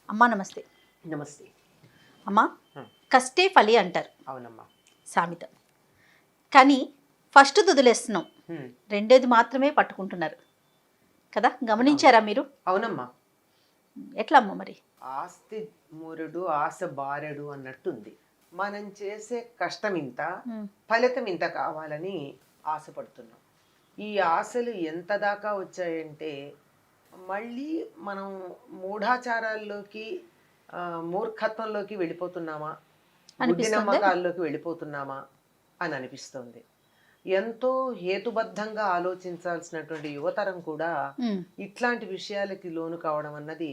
అమ్మా నమస్తే. నమస్తే. అమ్మా, హ్మ్. కష్టే ఫలి అంటారు అవునమ్మా. సామెత. కానీ ఫస్ట్ వదిలేస్తున్నాం, హ్మ్. రెండోది మాత్రమే పట్టుకుంటున్నారు కదా, గమనించారా మీరు? అవునమ్మా. ఎట్లా అమ్మ మరి? ఆస్తి మూరుడు ఆశ బారెడు అన్నట్టుంది. మనం చేసే కష్టం ఇంత, ఫలితం ఇంత కావాలని ఆశపడుతున్నాం. ఈ ఆశలు ఎంత దాకా వచ్చాయంటే మళ్ళీ మనం మూఢాచారాల్లోకి మూర్ఖత్వంలోకి వెళ్ళిపోతున్నామా, గుడ్డి అనిపిస్తుందా? నమ్మకాల్లోకి వెళ్ళిపోతున్నామా అని అనిపిస్తుంది. ఎంతో హేతుబద్ధంగా ఆలోచించాల్సినటువంటి యువతరం కూడా ఉమ్, ఇట్లాంటి విషయాలకి లోను కావడం అన్నది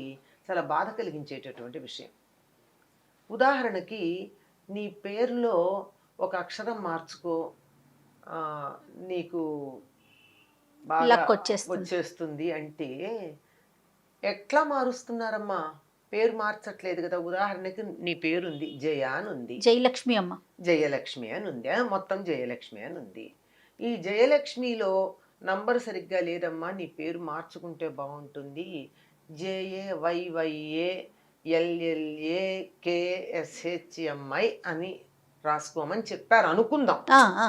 చాలా బాధ కలిగించేటటువంటి విషయం. ఉదాహరణకి నీ పేరులో ఒక అక్షరం మార్చుకో, ఆ, నీకు బాగా లక్ వచ్చేస్తుంది. వచ్చేస్తుంది అంటే ఎట్లా మారుస్తున్నారమ్మా? పేరు మార్చట్లేదు కదా. ఉదాహరణకి నీ పేరుంది జయ అని ఉంది, జయలక్ష్మి అమ్మ. జయలక్ష్మి అని ఉంది, మొత్తం జయలక్ష్మి అని ఉంది. ఈ జయలక్ష్మిలో నంబర్ సరిగ్గా లేదమ్మా, నీ పేరు మార్చుకుంటే బాగుంటుంది, JAYYA LLA KSHMI అని రాసుకోమని చెప్పారు అనుకుందాం. ఆ, ఆ.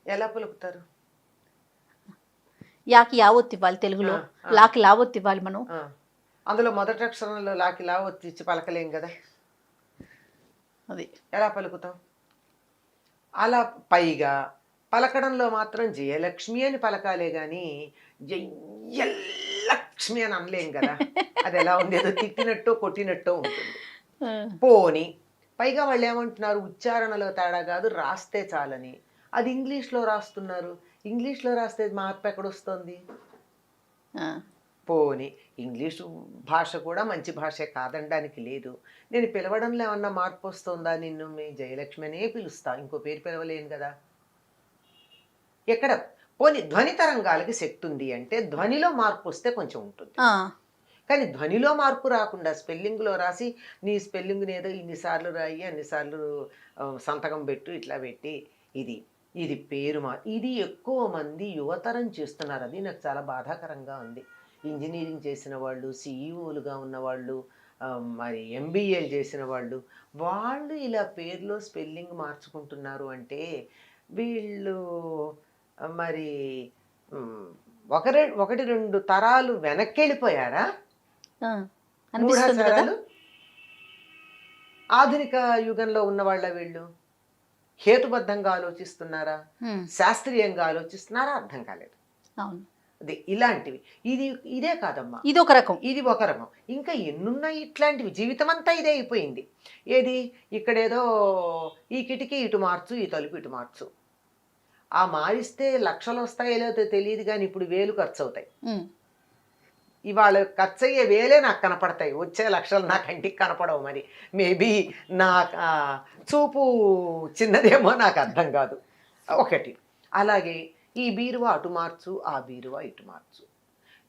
ఎలా పలుకుతారు? యాకి యావొత్తు ఇవ్వాలి తెలుగులో, లాకి లావొత్తు ఇవ్వాలి మనం. అందులో మొదటి అక్షరంలో లాకి లా వచ్చి పలకలేం కదా, అది ఎలా పలుకుతాం? అలా పైగా పలకడంలో మాత్రం జయలక్ష్మి అని పలకాలే కానీ జయలక్ష్మి అని అనలేం కదా. అది ఎలా ఉంది, ఏదో తిట్టినట్టో కొట్టినట్టో ఉంటుంది. ఆ, పోని పైగా వాళ్ళు ఏమంటున్నారు, ఉచ్చారణలో తేడా కాదు రాస్తే చాలని. అది ఇంగ్లీష్లో రాస్తున్నారు. ఇంగ్లీష్లో రాస్తే మార్పు ఎక్కడొస్తుంది? ఆ. పోని ఇంగ్లీషు భాష కూడా మంచి భాషే కాదనడానికి లేదు. నేను పిలవడంలో ఏమన్నా మార్పు వస్తుందా? నిన్ను మీ జయలక్ష్మి అనే పిలుస్తా, ఇంకో పేరు పిలవలేను కదా. ఎక్కడ పోని ధ్వని తరంగాలకి శక్తి ఉంది అంటే ధ్వనిలో మార్పు వస్తే కొంచెం ఉంటుంది. ఆ. కానీ ధ్వనిలో మార్పు రాకుండా స్పెల్లింగ్లో రాసి నీ స్పెల్లింగ్ని ఏదో ఇన్నిసార్లు రాయి, అన్నిసార్లు సంతకం పెట్టు, ఇట్లా పెట్టి ఇది ఇది పేరు ఇది ఎక్కువ మంది యువతరం చేస్తున్నారు. అది నాకు చాలా బాధాకరంగా ఉంది. ఇంజనీరింగ్ చేసిన వాళ్ళు, సిఈఓలుగా ఉన్నవాళ్ళు, మరి ఎంబీఏలు చేసిన వాళ్ళు, వాళ్ళు ఇలా పేరులో స్పెల్లింగ్ మార్చుకుంటున్నారు అంటే వీళ్ళు మరి ఒకటి రెండు తరాలు వెనక్కి వెళ్ళిపోయారా? ఆ. అనిపిస్తుంది కదా. మూఢాచారాలు ఆధునిక యుగంలో ఉన్న వాళ్ళ వీళ్ళు హేతుబద్ధంగా ఆలోచిస్తున్నారా, ఉమ్, శాస్త్రీయంగా ఆలోచిస్తున్నారా? అర్థం కాలేదు. అవును. అది ఇలాంటివి. ఇదే కాదమ్మా, ఇది ఒక రకం. ఇది ఒక రకం. ఇంకా ఎన్నున్నాయి ఇట్లాంటివి. జీవితం అంతా ఇదే అయిపోయింది. ఏది, ఇక్కడేదో ఈ కిటికీ ఇటు మార్చు, ఈ తలుపు ఇటు మార్చు. ఆ మారిస్తే లక్షలు వస్తాయో లేదో తెలియదు కానీ ఇప్పుడు వేలు ఖర్చు అవుతాయి. ఉమ్, ఇవాళ ఖర్చు అయ్యే వేలే నాకు కనపడతాయి, వచ్చే లక్షలు నా కంటికి కనపడవు. మరి మేబీ నా చూపు చిన్నదేమో, నాకు అర్థం కాదు. ఒకటి. అలాగే ఈ బీరువా అటు మార్చు, ఆ బీరువా ఇటు మార్చు.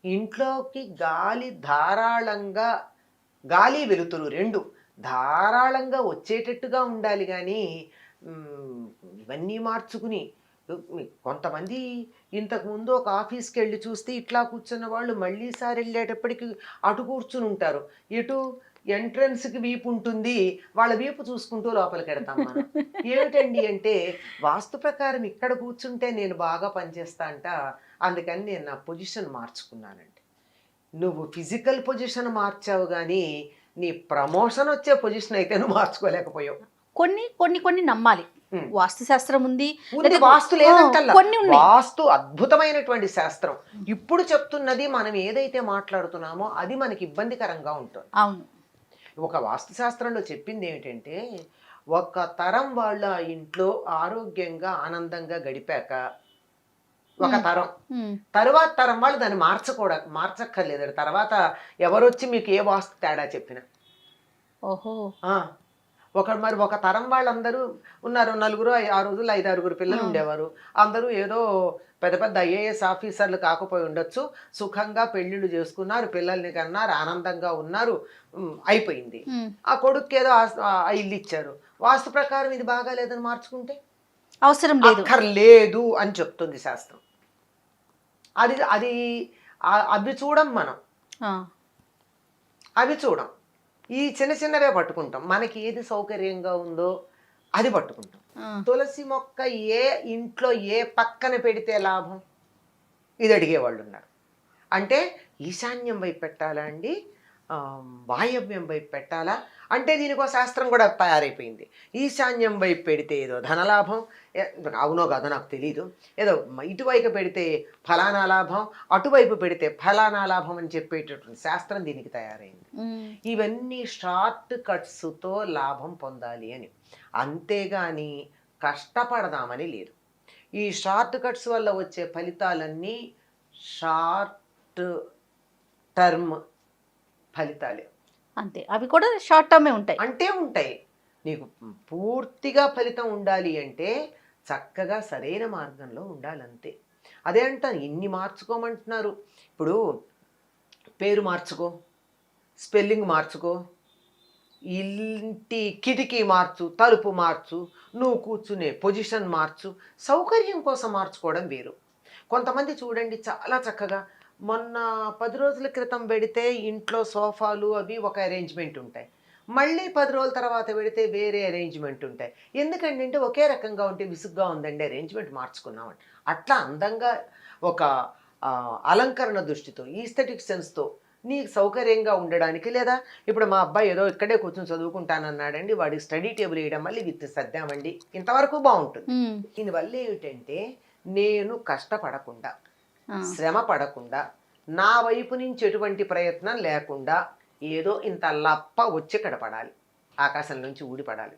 ఇంట్లోకి గాలి ధారాళంగా, గాలి వెలుతురు రెండు ధారాళంగా వచ్చేటట్టుగా ఉండాలి కానీ ఇవన్నీ మార్చుకుని కొంతమంది ఇంతకుముందు ఒక ఆఫీస్కి వెళ్ళి చూస్తే ఇట్లా కూర్చున్న వాళ్ళు మళ్ళీసారి వెళ్ళేటప్పటికి అటు కూర్చుని ఉంటారు. ఇటు ఎంట్రన్స్కి వీపు ఉంటుంది, వాళ్ళ వీపు చూసుకుంటూ లోపలికి వెడతాం మనం. ఏమిటండి అంటే వాస్తు ప్రకారం ఇక్కడ కూర్చుంటే నేను బాగా పనిచేస్తా అంట, అందుకని నేను నా పొజిషన్ మార్చుకున్నానండి. నువ్వు ఫిజికల్ పొజిషన్ మార్చావు కానీ నీ ప్రమోషన్ వచ్చే పొజిషన్ అయితే నువ్వు మార్చుకోలేకపోయావు. కొన్ని కొన్ని కొన్ని నమ్మాలి. వాస్తు శాస్త్రం ఉంది, వాస్తు లేదంటల్లా. కొన్ని ఉన్నాయి. వాస్తు అద్భుతమైనటువంటి శాస్త్రం. ఇప్పుడు చెప్తున్నది మనం ఏదైతే మాట్లాడుతున్నామో అది మనకి ఇబ్బందికరంగా ఉంటుంది. అవును. ఒక వాస్తు శాస్త్రంలో చెప్పింది ఏమిటంటే ఒక తరం వాళ్ళ ఇంట్లో ఆరోగ్యంగా ఆనందంగా గడిపాక ఒక తరం, తరువాత తరం వాళ్ళు దాన్ని మార్చక్కర్లేదు. తర్వాత ఎవరొచ్చి మీకు ఏ వాస్తు తేడా చెప్పినా. ఓహో. మరి ఒక తరం వాళ్ళందరూ ఉన్నారు, నలుగురు ఆ రోజుల్లో 5-6 పిల్లలు ఉండేవారు. అందరూ ఏదో పెద్ద పెద్ద IAS ఆఫీసర్లు కాకపోయి ఉండొచ్చు, సుఖంగా పెళ్లిళ్ళు చేసుకున్నారు, పిల్లల్ని కన్నారు, ఆనందంగా ఉన్నారు, అయిపోయింది. ఆ కొడుకు ఏదో ఇల్లు ఇచ్చారు, వాస్తు ప్రకారం ఇది బాగా లేదని మార్చుకుంటే అవసరం లేదు అని చెప్తుంది శాస్త్రం. అది అది అవి చూడం మనం. అవి చూడం. ఈ చిన్న చిన్నవే పట్టుకుంటాం. మనకి ఏది సౌకర్యంగా ఉందో అది పట్టుకుంటాం. ఆ, తులసి మొక్క ఏ ఇంట్లో ఏ పక్కన పెడితే లాభం, ఇది అడిగేవాళ్ళు ఉన్నారు. అంటే ఈశాన్యం వైపు పెట్టాలా అండి, వాయవ్యం వైపు పెట్టాలా అంటే దీనికి ఒక శాస్త్రం కూడా తయారైపోయింది. ఈశాన్యం వైపు పెడితే ఏదో ధనలాభం, అవునో కాదో నాకు తెలీదు, ఏదో ఇటువైపు పెడితే ఫలానా లాభం, అటువైపు పెడితే ఫలానా లాభం అని చెప్పేటటువంటి శాస్త్రం దీనికి తయారైంది. ఉమ్, ఇవన్నీ షార్ట్ కట్స్తో లాభం పొందాలి అని, అంతేగాని కష్టపడదామని లేదు. ఈ షార్ట్ కట్స్ వల్ల వచ్చే ఫలితాలన్నీ షార్ట్ టర్మ్ ఫలితాలే. అంతే, అవి కూడా షార్ట్ టర్మే ఉంటాయి. అంటే ఉంటాయి. నీకు పూర్తిగా ఫలితం ఉండాలి అంటే చక్కగా సరైన మార్గంలో ఉండాలంతే. అదే అంటాను, ఇన్ని మార్చుకోమంటున్నారు. ఇప్పుడు పేరు మార్చుకో, స్పెల్లింగ్ మార్చుకో, ఇంటి కిటికీ మార్చు, తలుపు మార్చు, నువ్వు కూర్చునే పొజిషన్ మార్చు, సౌకర్యం కోసం మార్చుకోవడం వేరు. కొంతమంది చూడండి చాలా చక్కగా, మొన్న 10 రోజుల క్రితం పెడితే ఇంట్లో సోఫాలు అవి ఒక అరేంజ్మెంట్ ఉంటాయి, మళ్ళీ 10 రోజుల తర్వాత పెడితే వేరే అరేంజ్మెంట్ ఉంటాయి. ఎందుకంటే అంటే ఒకే రకంగా ఉంటే విసుగ్గా ఉందండి, అరేంజ్మెంట్ మార్చుకున్నామండి. అట్లా అందంగా ఒక అలంకరణ దృష్టితో, ఈస్థెటిక్ సెన్స్తో నీకు సౌకర్యంగా ఉండడానికి, లేదా ఇప్పుడు మా అబ్బాయి ఏదో ఇక్కడే కూర్చొని చదువుకుంటానన్నాడండి, వాడికి స్టడీ టేబుల్ వేయడం మళ్ళీ విత్ సర్దామండి, ఇంతవరకు బాగుంటుంది. ఉమ్, దీనివల్ల ఏమిటంటే నేను కష్టపడకుండా, ఆ, శ్రమ పడకుండా, నా వైపు నుంచి ఎటువంటి ప్రయత్నం లేకుండా ఏదో ఇంత లప్ప వచ్చి ఇక్కడ పడాలి, ఆకాశం నుంచి ఊడిపడాలి.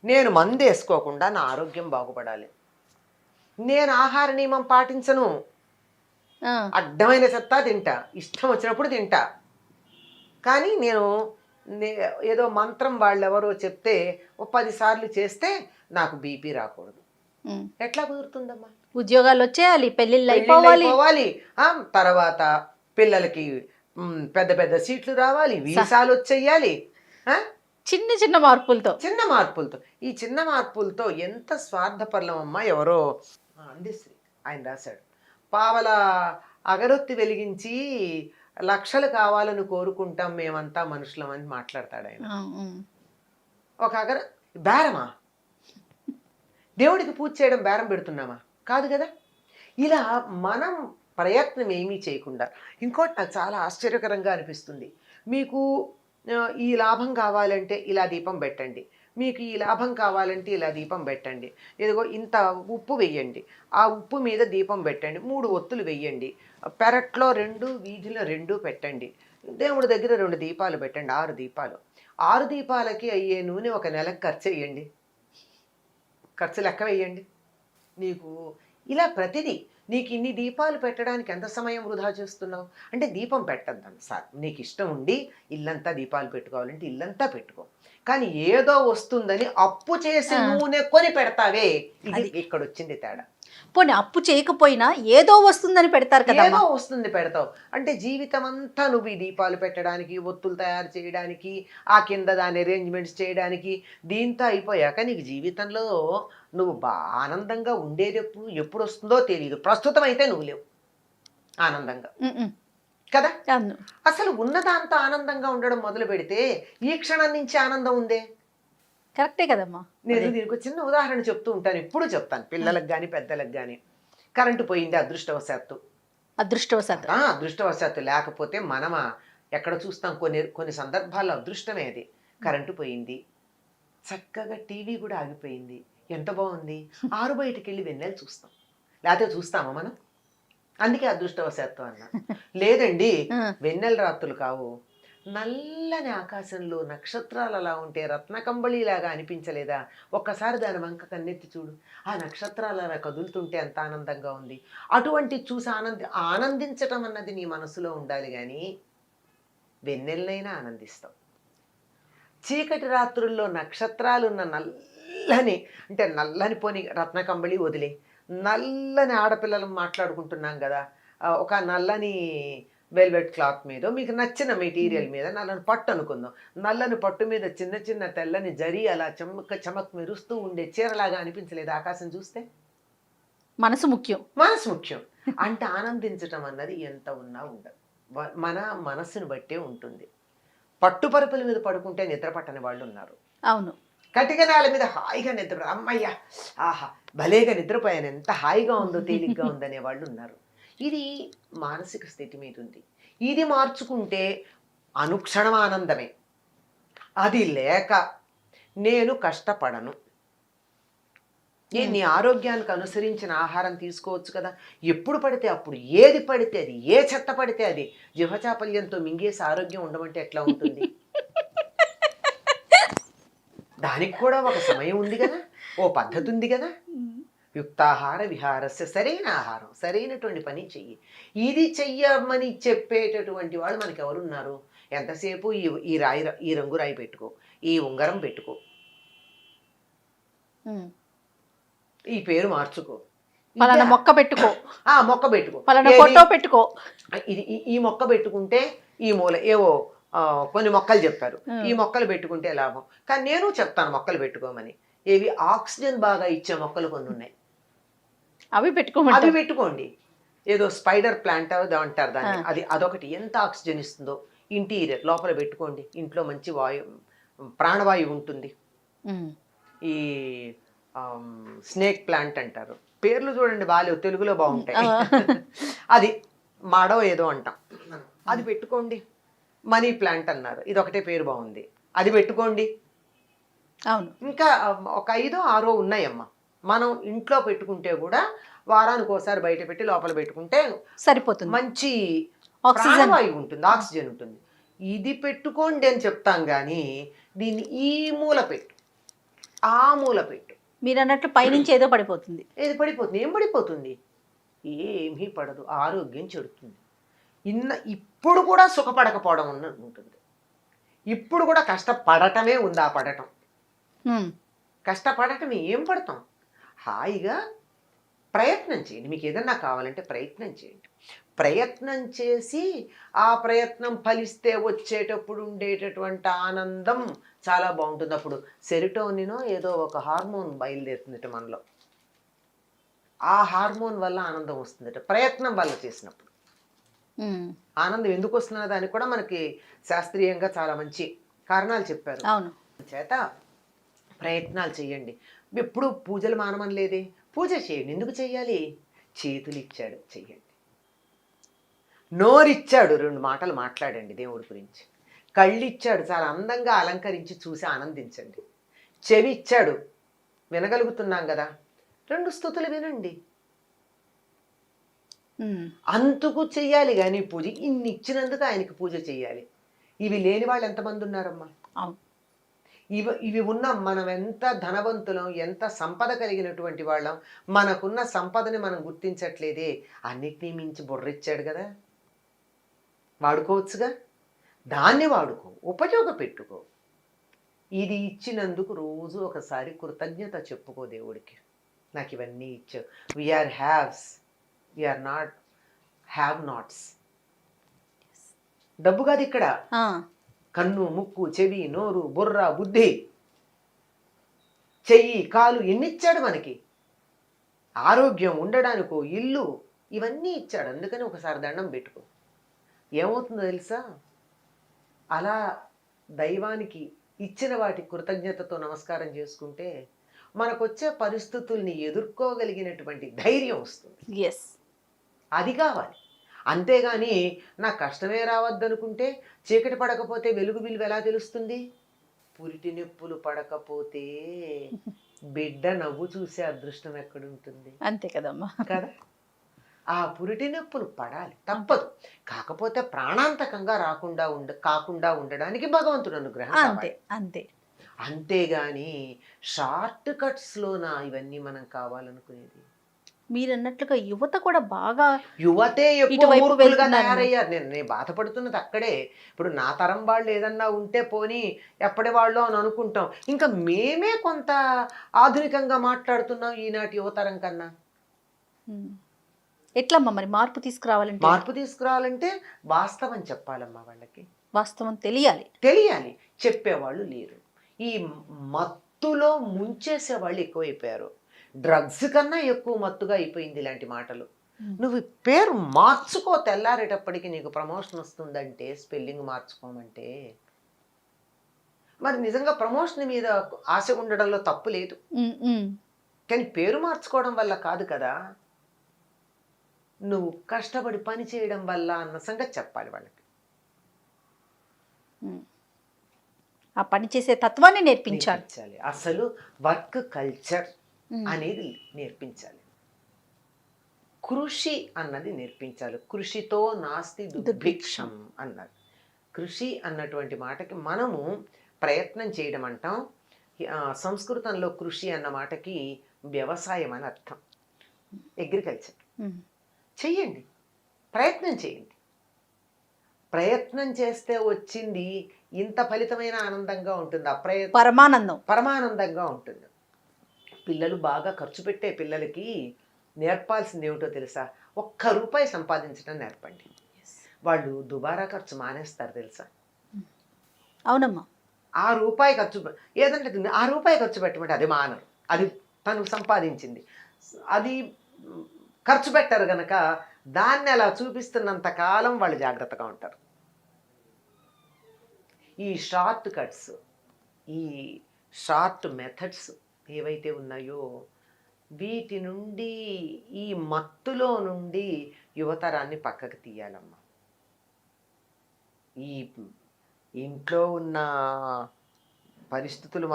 నేను మందు వేసుకోకుండా నా ఆరోగ్యం బాగుపడాలి. నేను ఆహార నియమం పాటించను, ఆ, అడ్డమైన చెత్త తింటా, ఇష్టం వచ్చినప్పుడు తింటా. కానీ నేను ఏదో మంత్రం వాళ్ళు ఎవరో చెప్తే ఓ 10 సార్లు చేస్తే నాకు బీపీ రాకూడదు. ఉమ్. ఎట్లా కుదురుతుందమ్మా? ఉద్యోగాలు వచ్చేయాలి, పెళ్ళిళ్ళు పెళ్ళిళ్ళు అయిపోవాలి, అయిపోవాలి, తర్వాత పిల్లలకి పెద్ద పెద్ద సీట్లు రావాలి, వీసాలు వచ్చేయాలి. చిన్న చిన్న మార్పులతో. చిన్న మార్పులతో, ఈ చిన్న మార్పులతో ఎంత స్వార్థపరులం అమ్మా. ఎవరో అందిశ్రీ ఆయన రాశాడు, పావల అగరొత్తి వెలిగించి లక్షలు కావాలని కోరుకుంటాం మేమంతా మనుషులం అని మాట్లాడతాడు ఆయన. ఆ, ఉమ్. ఒక బేరమా? దేవుడికి పూజ చేయడం బేరం పెడుతున్నామా? కాదు కదా. ఇలా మనం ప్రయత్నం ఏమీ చేయకుండా, ఇంకోటి నాకు చాలా ఆశ్చర్యకరంగా అనిపిస్తుంది, మీకు ఈ లాభం కావాలంటే ఇలా దీపం పెట్టండి, మీకు ఈ లాభం కావాలంటే ఇలా దీపం పెట్టండి, ఇదిగో ఇంత ఉప్పు వెయ్యండి, ఆ ఉప్పు మీద దీపం పెట్టండి, 3 ఒత్తులు వెయ్యండి, పెరట్లో 2, వీధిలో 2 పెట్టండి, దేవుడి దగ్గర 2 దీపాలు పెట్టండి, 6 దీపాలు. 6 దీపాలకి అయ్యే నూనె ఒక నెలకు ఖర్చు వేయండి, ఖర్చు లెక్క వేయండి. నీకు ఇలా ప్రతిదీ, నీకు ఇన్ని దీపాలు పెట్టడానికి ఎంత సమయం వృధా చేస్తున్నావు అంటే, దీపం పెట్టద్దాను సార్, నీకు ఇష్టం ఉండి ఇల్లంతా దీపాలు పెట్టుకోవాలంటే ఇల్లంతా పెట్టుకో, కానీ ఏదో వస్తుందని అప్పు చేసి నూనె కొని పెడతావే, ఇది ఇక్కడ వచ్చింది తేడా. పోనీ అప్పు చేయకపోయినా ఏదో వస్తుందని పెడతారు కదా. ఏదో వస్తుంది పెడతావు అంటే, జీవితం అంతా నువ్వు ఈ దీపాలు పెట్టడానికి, ఒత్తులు తయారు చేయడానికి, ఆ కింద దాని అరేంజ్మెంట్స్ చేయడానికి, దీంతో అయిపోయాక నీకు జీవితంలో నువ్వు ఆనందంగా ఉండేది ఎప్పుడు వస్తుందో తెలియదు. ప్రస్తుతం అయితే నువ్వు లేవు ఆనందంగా కదా. అసలు ఉన్నదాంతో ఆనందంగా ఉండడం మొదలు పెడితే ఈ క్షణం నుంచి ఆనందం ఉందే. కరెక్టే కదమ్మా. నేను దీనికి చిన్న ఉదాహరణ చెప్తూ ఉంటాను, ఎప్పుడు చెప్తాను, పిల్లలకు కానీ పెద్దలకు కానీ. కరెంటు పోయింది అదృష్టవశాత్తు, అదృష్టవశాత్తు, లేకపోతే మనమా ఎక్కడ చూస్తాం, కొన్ని సందర్భాల్లో అదృష్టమే అది. కరెంటు పోయింది, చక్కగా టీవీ కూడా ఆగిపోయింది, ఎంత బాగుంది, ఆరు బయటికి వెళ్ళి వెన్నెలు చూస్తాం, లేకపోతే చూస్తామా మనం? అందుకే అదృష్టవశాత్తు అన్నా. లేదండి, వెన్నెల రాత్రులు కావు, నల్లని ఆకాశంలో నక్షత్రాలు అలా ఉంటే రత్నకంబళిలాగా అనిపించలేదా? ఒక్కసారి దాని వంక కన్నెత్తి చూడు, ఆ నక్షత్రాలు అలా కదులుతుంటే ఎంత ఆనందంగా ఉంది. అటువంటి చూసి ఆనందించటం అన్నది నీ మనసులో ఉండాలి, కానీ వెన్నెలనైనా ఆనందిస్తాం. చీకటి రాత్రుల్లో నక్షత్రాలున్న నల్లని పోని రత్నకంబళి వదిలే, నల్లని ఆడపిల్లలు మాట్లాడుకుంటున్నాం కదా, ఒక నల్లని వెల్వెట్ క్లాత్ మీద, మీకు నచ్చిన మెటీరియల్ మీద, నల్లని పట్టు అనుకుందాం, నల్లని పట్టు మీద చిన్న చిన్న తెల్లని జరి అలా చమక్ మెరుస్తూ ఉండే చీరలాగా అనిపించలేదు ఆకాశం చూస్తే? మనసు ముఖ్యం. మనసు ముఖ్యం అంటే ఆనందించటం అన్నది ఎంత ఉన్నా ఉండదు. మన మనస్సును బట్టే ఉంటుంది. పట్టుపరుపుల మీద పడుకుంటే నిద్ర పట్టని వాళ్ళు ఉన్నారు. అవును. కటిక నేల మీద హాయిగా నిద్ర, అమ్మయ్యా ఆహా భలేగా నిద్రపోయాను, ఎంత హాయిగా ఉందో తేలిగ్గా ఉందనే వాళ్ళు ఉన్నారు. ఇది మానసిక స్థితి మీద ఉంది. ఇది మార్చుకుంటే అనుక్షణం ఆనందమే. అది లేక నేను కష్టపడను, నీ ఆరోగ్యానికి అనుసరించిన ఆహారం తీసుకోవచ్చు కదా, ఎప్పుడు పడితే అప్పుడు ఏది పడితే అది, ఏ చెత్త పడితే అది జిహ్వచాపల్యంతో మింగేసి ఆరోగ్యం ఉండమంటే ఎట్లా ఉంటుంది? దానికి కూడా ఒక సమయం ఉంది కదా, ఓ పద్ధతి ఉంది కదా. యుక్తాహార విహారస్య, సరైన ఆహారం, సరైనటువంటి పని చెయ్యి. ఇది చెయ్యమని చెప్పేటటువంటి వాళ్ళు మనకి ఎవరున్నారు? ఎంతసేపు ఈ రాయి, ఈ రంగు రాయి పెట్టుకో, ఈ ఉంగరం పెట్టుకో, ఈ పేరు మార్చుకో, పలానా మొక్క పెట్టుకో, మొక్క పెట్టుకో, పలానా ఫోటో పెట్టుకో, ఇది ఈ మొక్క పెట్టుకుంటే ఈ మూల ఏవో కొన్ని మొక్కలు చెప్పారు, ఈ మొక్కలు పెట్టుకుంటే లాభం. కానీ నేను చెప్తాను మొక్కలు పెట్టుకోమని. ఏవి ఆక్సిజన్ బాగా ఇచ్చే మొక్కలు కొన్ని ఉన్నాయి, అవి పెట్టుకోండి. ఏదో స్పైడర్ ప్లాంట్ అంటారు దాన్ని, అదొకటి ఎంత ఆక్సిజన్ ఇస్తుందో ఇంటీరియర్ లోపల పెట్టుకోండి. ఇంట్లో మంచి ప్రాణవాయువు ఉంటుంది. ఈ స్నేక్ ప్లాంట్ అంటారు, పేర్లు చూడండి బాలేవు, తెలుగులో బాగుంటాయి. అది మాడో ఏదో అంటాం, అది పెట్టుకోండి. మనీ ప్లాంట్ అన్నారు, ఇది ఒకటే పేరు బాగుంది, అది పెట్టుకోండి. అవును, ఇంకా ఒక 5-6 ఉన్నాయమ్మా. మనం ఇంట్లో పెట్టుకుంటే కూడా వారానికి ఒకసారి బయట పెట్టి లోపల పెట్టుకుంటే సరిపోతుంది, మంచి ప్రాణవాయువు ఉంటుంది, ఆక్సిజన్ ఉంటుంది. ఇది పెట్టుకోండి అని చెప్తాం కానీ దీన్ని ఈ మూల పెట్టు, ఆ మూల పెట్టు. మీరు అన్నట్లు పైనుంచి ఏదో పడిపోతుంది. ఏది పడిపోతుంది? ఏం పడిపోతుంది? ఏమీ పడదు, ఆరోగ్యం చెడుతుంది. ఇప్పుడు కూడా సుఖపడకపోవడం ఉంటుంది, ఇప్పుడు కూడా కష్టపడటమే ఉంది. ఆ పడటం, కష్టపడటమే, ఏం పడతాం? హాయిగా ప్రయత్నం చేయండి. మీకు ఏదన్నా కావాలంటే ప్రయత్నం చేయండి. ప్రయత్నం చేసి ఆ ప్రయత్నం ఫలిస్తే వచ్చేటప్పుడు ఉండేటటువంటి ఆనందం చాలా బాగుంటుంది. అప్పుడు సెరిటోనినో ఏదో ఒక హార్మోన్ బయలుదేరుతుందట మనలో, ఆ హార్మోన్ వల్ల ఆనందం వస్తుందట. ప్రయత్నం వల్ల చేసినప్పుడు ఆనందం ఎందుకు వస్తున్న దానికి కూడా మనకి శాస్త్రీయంగా చాలా మంచి కారణాలు చెప్పారు. అవును, చేత ప్రయత్నాలు చేయండి. ఎప్పుడు పూజలు మానమని లేదే, పూజ చేయండి. ఎందుకు చేయాలి? చేతులు ఇచ్చాడు, చెయ్యండి. నోరిచ్చాడు, 2 మాటలు మాట్లాడండి దేవుడి గురించి. కళ్ళు ఇచ్చాడు, చాలా అందంగా అలంకరించి చూసి ఆనందించండి. చెవి ఇచ్చాడు, వినగలుగుతున్నాం కదా, 2 స్తుతులు వినండి. అంతకు చెయ్యాలి కానీ పూజ. ఇన్ని ఇచ్చినందుకు ఆయనకి పూజ చెయ్యాలి. ఇవి లేని వాళ్ళు ఎంతమంది ఉన్నారమ్మా? ఇవి ఉన్న మనం ఎంత ధనవంతులం, ఎంత సంపద కలిగినటువంటి వాళ్ళం, మనకున్న సంపదని మనం గుర్తించట్లేదే. అన్నిటినీ మించి బుర్రిచ్చాడు కదా, వాడుకోవచ్చుగా. దాన్ని వాడుకో, ఉపయోగపెట్టుకో. ఇది ఇచ్చినందుకు రోజు ఒకసారి కృతజ్ఞత చెప్పుకో దేవుడికి, నాకు ఇవన్నీ ఇచ్చావు. We are haves, we are not have nots. డబ్బు కాదు ఇక్కడ, కన్ను, ముక్కు, చెవి, నోరు, బుర్ర, బుద్ధి, చెయ్యి, కాలు, ఎన్నిచ్చాడు మనకి. ఆరోగ్యం, ఉండడానికో ఇల్లు, ఇవన్నీ ఇచ్చాడు. అందుకని ఒకసారి దండం పెట్టుకో. ఏమవుతుందో తెలుసా? అలా దైవానికి ఇచ్చిన వాటి కృతజ్ఞతతో నమస్కారం చేసుకుంటే మనకొచ్చే పరిస్థితుల్ని ఎదుర్కోగలిగినటువంటి ధైర్యం వస్తుంది. అది కావాలి. అంతేగాని నాకు కష్టమే రావద్దనుకుంటే, చీకటి పడకపోతే వెలుగు విలువ ఎలా తెలుస్తుంది? పురిటి నొప్పులు పడకపోతే బిడ్డ నవ్వు చూసే అదృష్టం ఎక్కడుంటుంది? అంతే కదమ్మా, కదా. ఆ పురిటి నొప్పులు పడాలి, తప్పదు. కాకపోతే ప్రాణాంతకంగా కాకుండా ఉండడానికి భగవంతుడు అనుగ్రహం కావాలి. అంతే. అంతేగాని షార్ట్ కట్స్లోన ఇవన్నీ మనం కావాలనుకునేది. మీరు అన్నట్లుగా యువత కూడా బాగా, యువతే ఎక్కువ మూర్ఖులుగా తయారయ్యారు. నేను బాధపడుతున్నది అక్కడే. ఇప్పుడు నా తరం వాళ్ళు ఏదన్నా ఉంటే పోనీ ఎప్పటి వాళ్ళు అని అనుకుంటాం, ఇంకా మేమే కొంత ఆధునికంగా మాట్లాడుతున్నాం ఈనాటి యువతరం కన్నా. ఎట్లమ్మా మరి మార్పు తీసుకురావాలంటే వాస్తవం చెప్పాలమ్మా. వాళ్ళకి వాస్తవం తెలియాలి. చెప్పేవాళ్ళు లేరు. ఈ మత్తులో ముంచేసే వాళ్ళు ఎక్కువైపోయారు. డ్రగ్స్ కన్నా ఎక్కువ మత్తుగా అయిపోయింది ఇలాంటి మాటలు. నువ్వు పేరు మార్చుకో, తెల్లారేటప్పటికి నీకు ప్రమోషన్ వస్తుందంటే స్పెల్లింగ్ మార్చుకోమంటే. మరి నిజంగా ప్రమోషన్ మీద ఆశ ఉండడంలో తప్పు లేదు, కానీ పేరు మార్చుకోవడం వల్ల కాదు కదా, నువ్వు కష్టపడి పని చేయడం వల్ల అన్న సంగతి చెప్పాలి వాళ్ళకి. ఆ పని చేసే తత్వాన్ని నేర్పించాలి. అసలు వర్క్ కల్చర్ అనేది నేర్పించాలి. కృషి అన్నది నేర్పించాలి. కృషితో నాస్తి దుర్భిక్షం అన్నారు. కృషి అన్నటువంటి మాటకి మనము ప్రయత్నం చేయడం అంటాం. సంస్కృతంలో కృషి అన్న మాటకి వ్యవసాయం అని అర్థం. అగ్రికల్చర్. చెయ్యండి, ప్రయత్నం చేయండి. ప్రయత్నం చేస్తే వచ్చింది ఇంత ఫలితమైన ఆనందంగా ఉంటుంది. పరమానందంగా ఉంటుంది. పిల్లలు బాగా ఖర్చు పెట్టే పిల్లలకి నేర్పాల్సింది ఏమిటో తెలుసా? ₹1 సంపాదించడం నేర్పండి. వాళ్ళు దుబారా ఖర్చు మానేస్తారు తెలుసా? అవునమ్మా. ₹1 ఖర్చు ఏదంటే ₹1 ఖర్చు పెట్టమంటే అది మానరు. అది తను సంపాదించింది, అది ఖర్చు పెట్టారు గనక దాన్ని అలా చూపిస్తున్నంత కాలం వాళ్ళు జాగ్రత్తగా ఉంటారు. ఈ షార్ట్ కట్స్, ఈ షార్ట్ మెథడ్స్ ఏవైతే ఉన్నాయో వీటి నుండి, ఈ మత్తులో నుండి యువతరాన్ని పక్కకు తీయాలమ్మా. ఈ ఇంట్లో ఉన్న పరిస్థితులు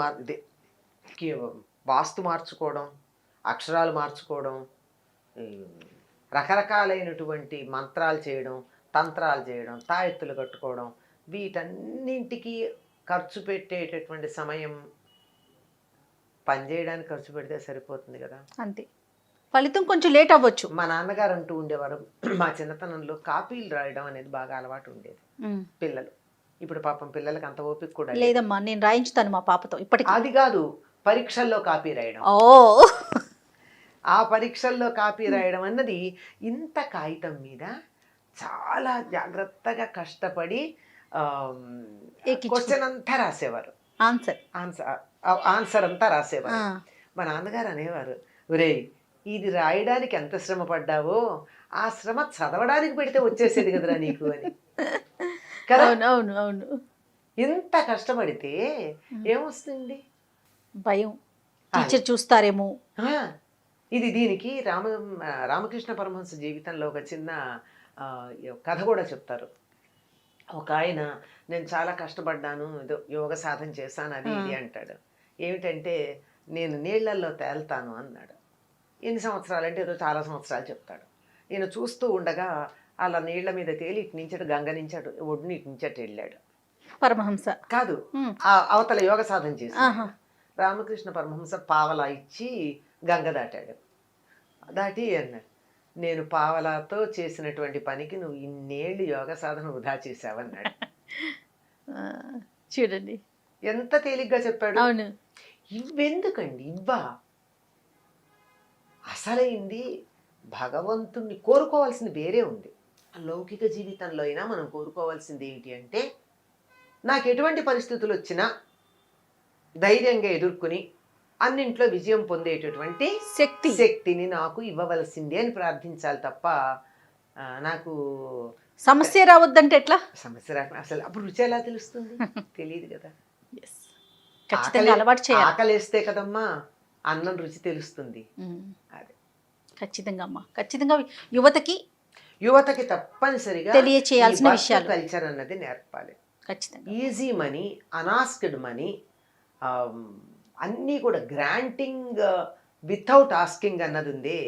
వాస్తు మార్చుకోవడం, అక్షరాలు మార్చుకోవడం, రకరకాలైనటువంటి మంత్రాలు చేయడం, తంత్రాలు చేయడం, తాయెత్తులు కట్టుకోవడం, వీటన్నింటికి ఖర్చు పెట్టేటటువంటి సమయం పనిచేయడానికి ఖర్చు పెడితే సరిపోతుంది కదా. అంతే, ఫలితం కొంచెం లేట్ అవ్వచ్చు. మా నాన్నగారు అంటూ ఉండేవారు, మా చిన్నతనంలో కాపీలు రాయడం అనేది బాగా అలవాటు ఉండేది పిల్లలు. ఇప్పుడు పాపం పిల్లలకి అంత ఓపిక కూడా లేదమ్మా. నేను రాయించుతాను మా పాపతో ఇప్పటికి. అది కాదు, పరీక్షల్లో కాపీ రాయడం. ఆ పరీక్షల్లో కాపీ రాయడం అన్నది ఇంత కాగితం మీద చాలా జాగ్రత్తగా కష్టపడి క్వశ్చన్ అంతా రాసేవారు, ఆన్సర్ అంతా రాసేవారు. మా నాన్నగారు అనేవారు, ఒరేయ్ ఇది రాయడానికి ఎంత శ్రమ పడ్డావో ఆ శ్రమ చదవడానికి పెడితే వచ్చేసేది కదరా నీకు అని. కదా, అవును. ఇంత కష్టపడితే ఏమొస్తుంది? భయం, టీచర్ చూస్తారేమో. ఇది దీనికి రామకృష్ణ పరమహంస జీవితంలో ఒక చిన్న కథ కూడా చెప్తారు. ఒక ఆయన, నేను చాలా కష్టపడ్డాను, ఏదో యోగ సాధన చేశాను అది ఇది అంటాడు. ఏమిటంటే నేను నీళ్లల్లో తేల్తాను అన్నాడు. ఎన్ని సంవత్సరాలు అంటే ఏదో చాలా సంవత్సరాలు చెప్తాడు. ఈయన చూస్తూ ఉండగా అలా నీళ్ల మీద తేలి ఇటు నుంచడు, గంగ నుంచడు, ఒడ్డుని ఇటు నుంచట్టు వెళ్ళాడు. పరమహంస కాదు, అవతల యోగ సాధన చేశాడు. రామకృష్ణ పరమహంస పావలా ఇచ్చి గంగ దాటాడు. దాటి అన్నాడు, నేను పావలాతో చేసినటువంటి పనికి నువ్వు ఇన్నేళ్ళు యోగ సాధన వృధా చేశావన్నాడు. చూడండి ఎంత తేలిగ్గా చెప్పాడు. అవును. ఇవ్వెందుకండి, ఇవ్వా అసలైంది భగవంతుణ్ణి కోరుకోవాల్సింది వేరే ఉంది. లౌకిక జీవితంలో అయినా మనం కోరుకోవాల్సింది ఏంటి అంటే, నాకు ఎటువంటి పరిస్థితులు వచ్చినా ధైర్యంగా ఎదుర్కొని అన్నింట్లో విజయం పొందేటటువంటి శక్తిని నాకు ఇవ్వవలసిందే అని ప్రార్థించాలి తప్ప, నాకు సమస్య రావద్దంటే ఎట్లా? సమస్య రాకుండా అసలు అప్పుడు రుచి ఎలా తెలుస్తుంది? తెలియదు కదా. ఆకలేస్తే కదమ్మా అన్నం రుచి తెలుస్తుంది. అదే ఖచ్చితంగా అమ్మా, ఖచ్చితంగా యువతకి తప్పనిసరిగా తెలియచేయాల్సిన విషయాలు, కల్చర్ అన్నది నేర్పాలి. ఖచ్చితంగా. ఈజీ మనీ, అనాస్క్డ్ మనీ, అన్నీ కూడా గ్రాంటింగ్ వితౌట్ ఆస్కింగ్ అన్నది ఉంది.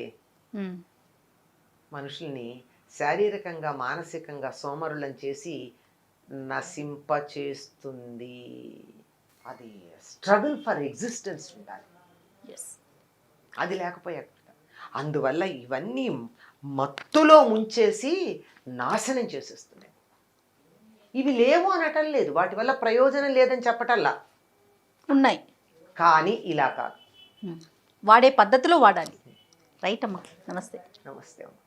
మనుషుల్ని శారీరకంగా మానసికంగా సోమరులను చేసి నశింప చేస్తుంది. అది స్ట్రగుల్ ఫర్ ఎగ్జిస్టెన్స్ ఉండాలి, అది లేకపోయా. అందువల్ల ఇవన్నీ మత్తులో ముంచేసి నాశనం చేసేస్తున్నాయి. ఇవి లేవు అనటం లేదు, వాటి వల్ల ప్రయోజనం లేదని చెప్పటల్లా, ఉన్నాయి. కానీ ఇలా కాదు, వాడే పద్ధతిలో వాడాలి. రైట్ అమ్మా. నమస్తే. నమస్తే అమ్మా.